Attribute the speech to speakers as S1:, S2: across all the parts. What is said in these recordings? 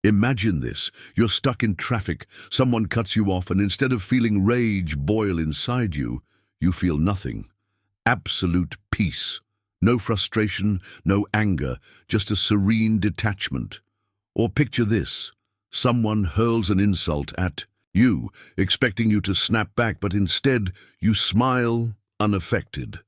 S1: Imagine this. You're stuck in traffic, someone cuts you off, and instead of feeling rage boil inside you, you feel nothing. Absolute peace. No frustration, no anger, just a serene detachment. Or picture this. Someone hurls an insult at you, expecting you to snap back, but instead you smile, unaffected.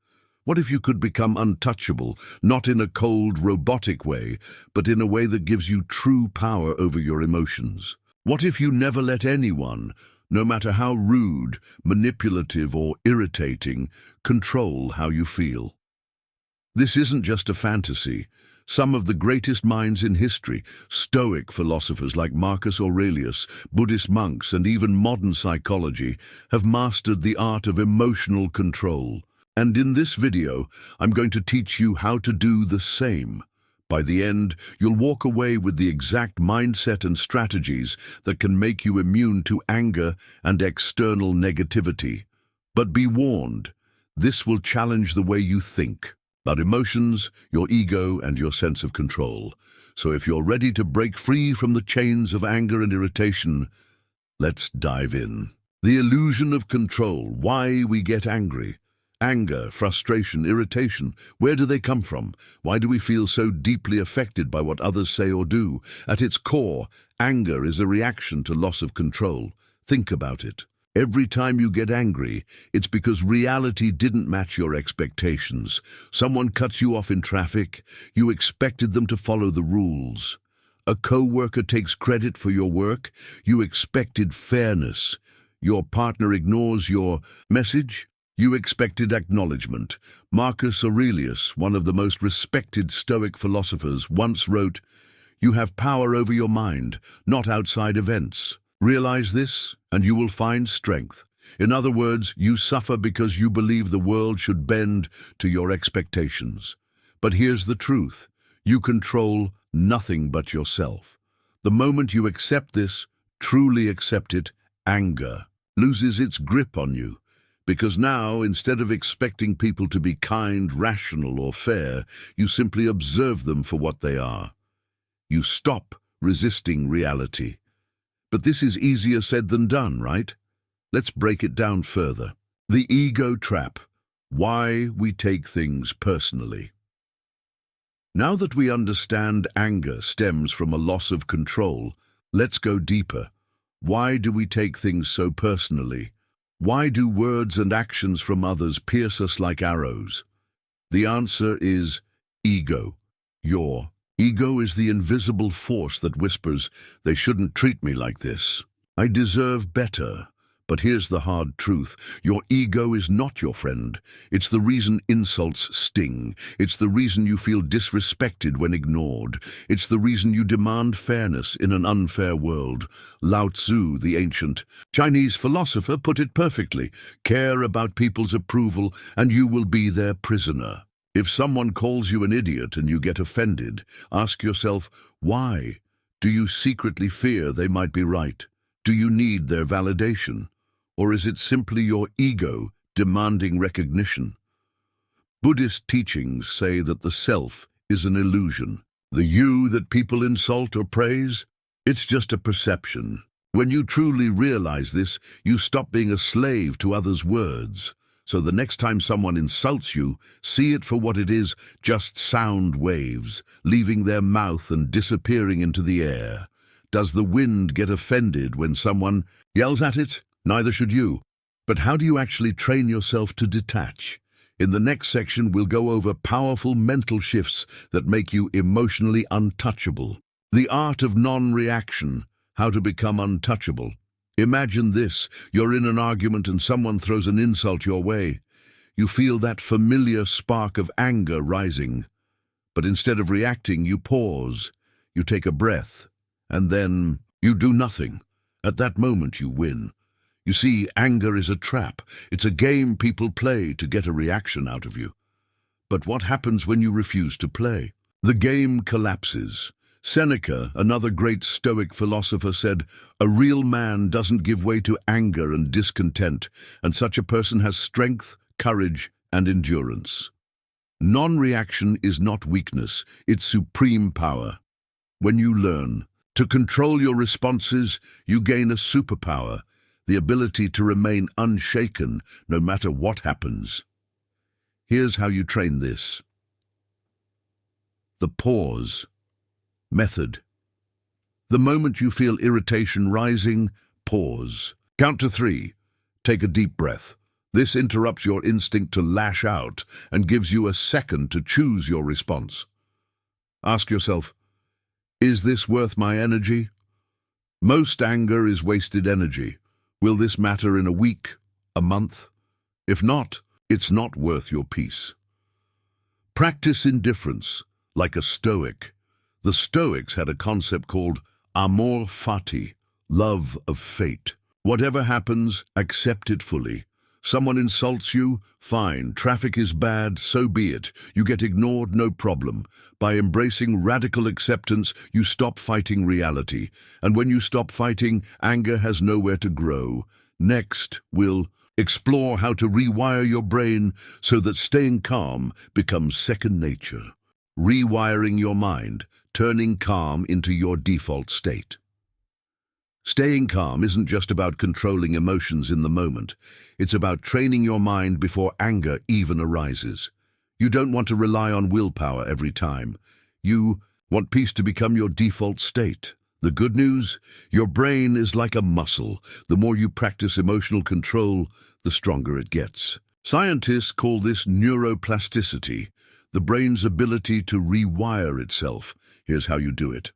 S1: What if you could become untouchable, not in a cold, robotic way, but in a way that gives you true power over your emotions? What if you never let anyone, no matter how rude, manipulative, or irritating, control how you feel? This isn't just a fantasy. Some of the greatest minds in history, Stoic philosophers like Marcus Aurelius, Buddhist monks, and even modern psychology, have mastered the art of emotional control. And in this video, I'm going to teach you how to do the same. By the end, you'll walk away with the exact mindset and strategies that can make you immune to anger and external negativity. But be warned, this will challenge the way you think about emotions, your ego, and your sense of control. So if you're ready to break free from the chains of anger and irritation, let's dive in. The illusion of control, why we get angry. Anger, frustration, irritation, where do they come from? Why do we feel so deeply affected by what others say or do? At its core, anger is a reaction to loss of control. Think about it. Every time you get angry, it's because reality didn't match your expectations. Someone cuts you off in traffic, you expected them to follow the rules. A co-worker takes credit for your work, you expected fairness. Your partner ignores your message, you expected acknowledgement. Marcus Aurelius, one of the most respected Stoic philosophers, once wrote, "You have power over your mind, not outside events. Realize this, and you will find strength." In other words, you suffer because you believe the world should bend to your expectations. But here's the truth. You control nothing but yourself. The moment you accept this, truly accept it, anger loses its grip on you. Because now, instead of expecting people to be kind, rational, or fair, you simply observe them for what they are. You stop resisting reality. But this is easier said than done, right? Let's break it down further. The ego trap. Why we take things personally. Now that we understand anger stems from a loss of control, let's go deeper. Why do we take things so personally? Why do words and actions from others pierce us like arrows? The answer is ego. Your ego is the invisible force that whispers, "They shouldn't treat me like this. I deserve better." But here's the hard truth. Your ego is not your friend. It's the reason insults sting. It's the reason you feel disrespected when ignored. It's the reason you demand fairness in an unfair world. Lao Tzu, the ancient Chinese philosopher, put it perfectly. Care about people's approval, and you will be their prisoner. If someone calls you an idiot and you get offended, ask yourself, why? Do you secretly fear they might be right? Do you need their validation? Or is it simply your ego demanding recognition? Buddhist teachings say that the self is an illusion. The you that people insult or praise, it's just a perception. When you truly realize this, you stop being a slave to others' words. So the next time someone insults you, see it for what it is, just sound waves, leaving their mouth and disappearing into the air. Does the wind get offended when someone yells at it? Neither should you. But how do you actually train yourself to detach? In the next section, we'll go over powerful mental shifts that make you emotionally untouchable. The art of non-reaction, how to become untouchable. Imagine this, you're in an argument and someone throws an insult your way. You feel that familiar spark of anger rising. But instead of reacting, you pause, you take a breath, and then you do nothing. At that moment, you win. You see, anger is a trap. It's a game people play to get a reaction out of you. But what happens when you refuse to play? The game collapses. Seneca, another great Stoic philosopher, said, "A real man doesn't give way to anger and discontent, and such a person has strength, courage, and endurance." Non-reaction is not weakness, it's supreme power. When you learn To control your responses, you gain a superpower, the ability to remain unshaken no matter what happens. Here's how you train this. The pause method. The moment you feel irritation rising, pause. Count to 3. Take a deep breath. This interrupts your instinct to lash out and gives you a second to choose your response. Ask yourself, is this worth my energy? Most anger is wasted energy. Will this matter in a week, a month? If not, it's not worth your peace. Practice indifference, like a Stoic. The Stoics had a concept called amor fati, love of fate. Whatever happens, accept it fully. Someone insults you, fine. Traffic is bad, so be it. You get ignored, no problem. By embracing radical acceptance, you stop fighting reality. And when you stop fighting, anger has nowhere to grow. Next, we'll explore how to rewire your brain so that staying calm becomes second nature. Rewiring your mind, turning calm into your default state. Staying calm isn't just about controlling emotions in the moment. It's about training your mind before anger even arises. You don't want to rely on willpower every time. You want peace to become your default state. The good news? Your brain is like a muscle. The more you practice emotional control, the stronger it gets. Scientists call this neuroplasticity, the brain's ability to rewire itself. Here's how you do it.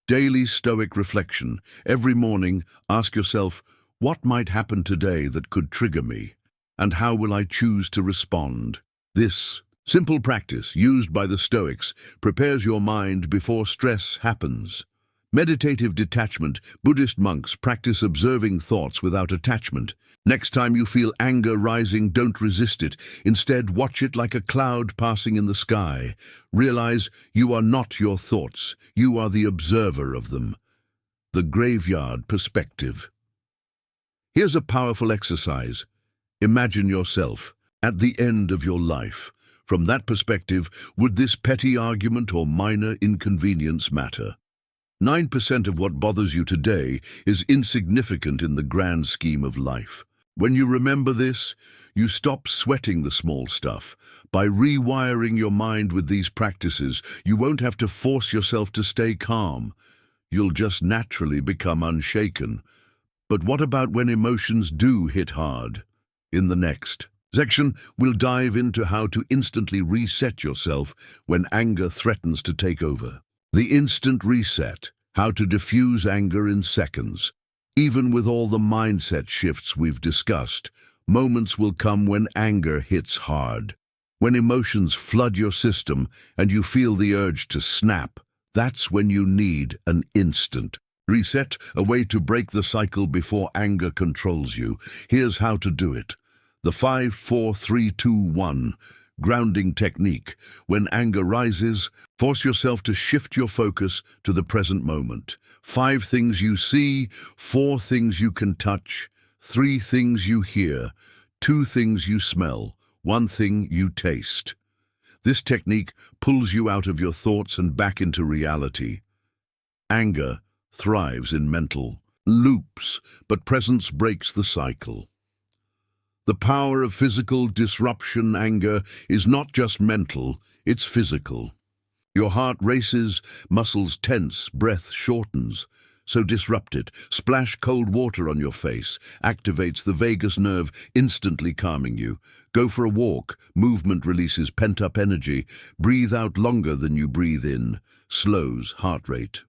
S1: Daily Stoic reflection. Every morning, ask yourself, what might happen today that could trigger me? And how will I choose to respond? This simple practice, used by the Stoics, prepares your mind before stress happens. Meditative detachment. Buddhist monks practice observing thoughts without attachment. Next time you feel anger rising, don't resist it. Instead, watch it like a cloud passing in the sky. Realize you are not your thoughts. You are the observer of them. The graveyard perspective. Here's a powerful exercise. Imagine yourself at the end of your life. From that perspective, would this petty argument or minor inconvenience matter? 9% of what bothers you today is insignificant in the grand scheme of life. When you remember this, you stop sweating the small stuff. By rewiring your mind with these practices, you won't have to force yourself to stay calm. You'll just naturally become unshaken. But what about when emotions do hit hard? In the next section, we'll dive into how to instantly reset yourself when anger threatens to take over. The instant reset, how to diffuse anger in seconds. Even with all the mindset shifts we've discussed, moments will come when anger hits hard. When emotions flood your system and you feel the urge to snap, that's when you need an instant reset, a way to break the cycle before anger controls you. Here's how to do it. The 5, 4, 3, 2, 1 grounding technique. When anger rises, force yourself to shift your focus to the present moment. 5 things you see, 4 things you can touch, 3 things you hear, 2 things you smell, 1 thing you taste. This technique pulls you out of your thoughts and back into reality. Anger thrives in mental loops, but presence breaks the cycle. The power of physical disruption. Anger is not just mental, it's physical. Your heart races, muscles tense, breath shortens. So disrupt it. Splash cold water on your face. Activates the vagus nerve, instantly calming you. Go for a walk. Movement releases pent-up energy. Breathe out longer than you breathe in. Slows heart rate.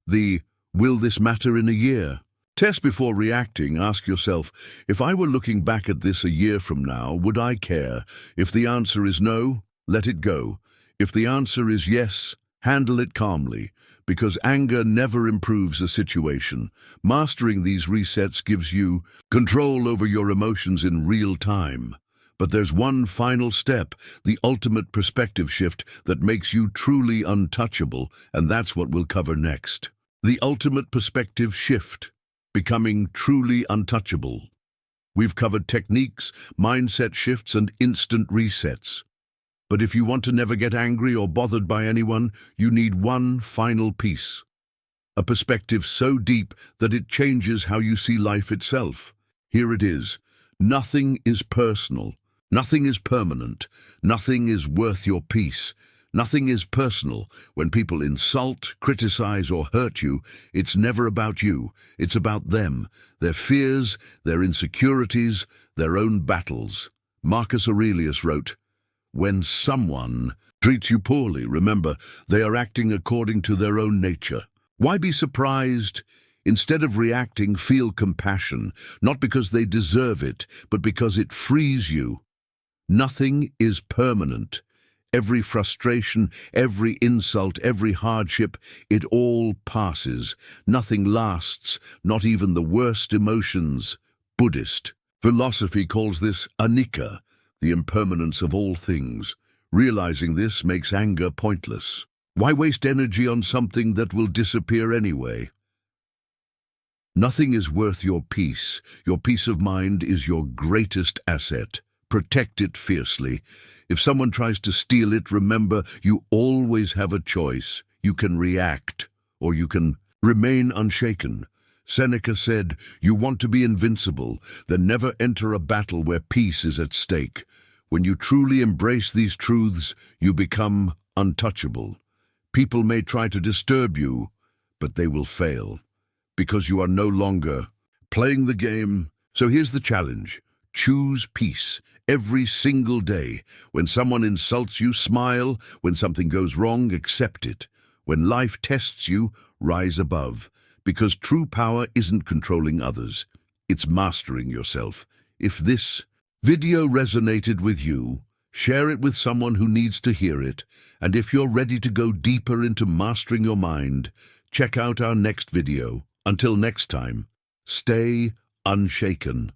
S1: The will this matter in a year? Test before reacting. Ask yourself, if I were looking back at this a year from now, would I care? If the answer is no, let it go. If the answer is yes, handle it calmly, because anger never improves a situation. Mastering these resets gives you control over your emotions in real time. But there's one final step, the ultimate perspective shift that makes you truly untouchable, and that's what we'll cover next. The ultimate perspective shift. Becoming truly untouchable. We've covered techniques, mindset shifts, and instant resets. But if you want to never get angry or bothered by anyone, you need one final piece. a perspective so deep that it changes how you see life itself. Here it is. Nothing is personal. Nothing is permanent. Nothing is worth your peace. Nothing is personal. When people insult, criticize, or hurt you, it's never about you. It's about them, their fears, their insecurities, their own battles. Marcus Aurelius wrote, "When someone treats you poorly, remember, they are acting according to their own nature. Why be surprised? Instead of reacting, feel compassion, not because they deserve it, but because it frees you. Nothing is permanent. Every frustration, every insult, every hardship, it all passes. Nothing lasts, not even the worst emotions." Buddhist philosophy calls this anicca, the impermanence of all things. Realizing this makes anger pointless. Why waste energy on something that will disappear anyway? Nothing is worth your peace. Your peace of mind is your greatest asset. Protect it fiercely. If someone tries to steal it, remember, you always have a choice. You can react, or you can remain unshaken. Seneca said, "You want to be invincible, then never enter a battle where peace is at stake." When you truly embrace these truths, you become untouchable. People may try to disturb you, but they will fail, because you are no longer playing the game. So here's the challenge. Choose peace every single day. When someone insults you, smile. When something goes wrong, accept it. When life tests you, rise above. Because true power isn't controlling others. It's mastering yourself. If this video resonated with you, share it with someone who needs to hear it. And if you're ready to go deeper into mastering your mind, check out our next video. Until next time, stay unshaken.